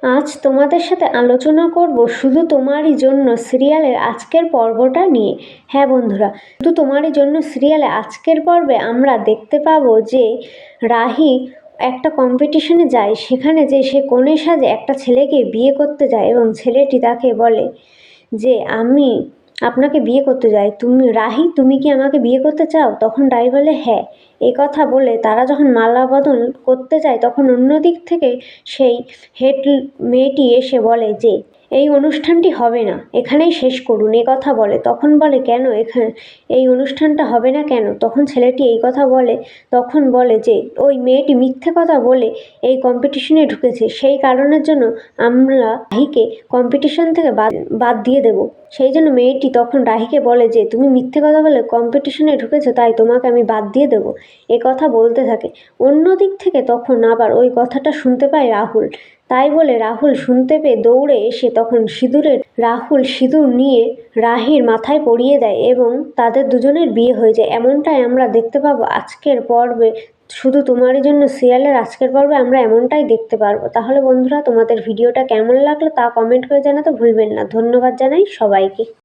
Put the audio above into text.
আজ তোমাদের সাথে আলোচনা করব শুধু তোমারই জন্য সিরিয়ালের আজকের পর্বটা নিয়ে। হ্যাঁ বন্ধুরা, শুধু তোমারই জন্য সিরিয়ালে আজকের পর্বে আমরা দেখতে পাবো যে রাহি একটা কম্পিটিশনে যায়, সেখানে যে সে কনে সাজে একটা ছেলেকে বিয়ে করতে যায় এবং ছেলেটি তাকে বলে যে আমি আপনাকে বিয়ে করতে চাই, রাহি তুমি কি আমাকে বিয়ে করতে চাও? তখন রাহি বলে হ্যাঁ। এই কথা বলে তারা যখন মালা বদল করতে যায় তখন অন্যদিক থেকে সেই হেড মেয়েটি এসে বলে যে এই অনুষ্ঠানটি হবে না, এখানেই শেষ করুন, এ কথা বলে। তখন বলে কেন এখানে এই অনুষ্ঠানটা হবে না কেন? তখন ছেলেটি এই কথা বলে, তখন বলে যে ওই মেয়েটি মিথ্যে কথা বলে এই কম্পিটিশনে ঢুকেছে, সেই কারণের জন্য আমরা রাহিকে কম্পিটিশন থেকে বাদ দিয়ে দেব। সেই জন্য মেয়েটি তখন রাহিকে বলে যে তুমি মিথ্যে কথা বলে কম্পিটিশনে ঢুকেছো, তাই তোমাকে আমি বাদ দিয়ে দেবো, এ কথা বলতে থাকে। অন্যদিক থেকে তখন আবার ওই কথাটা শুনতে পায় রাহুল। তাই বলে রাহুল শুনতে পেয়ে দৌড়ে এসে তখন রাহুল সিঁদুর নিয়ে রাহির মাথায় পরিয়ে দেয় এবং তাদের দুজনের বিয়ে হয়ে যায়। এমনটাই আমরা দেখতে পাবো আজকের পর্বে। শুধু তোমারই জন্য সিরিয়ালের আজকের পর্বে আমরা এমনটাই দেখতে পারবো। তাহলে বন্ধুরা, তোমাদের ভিডিওটা কেমন লাগলো তা কমেন্ট করে জানাতে ভুলবেন না। ধন্যবাদ জানাই সবাইকে।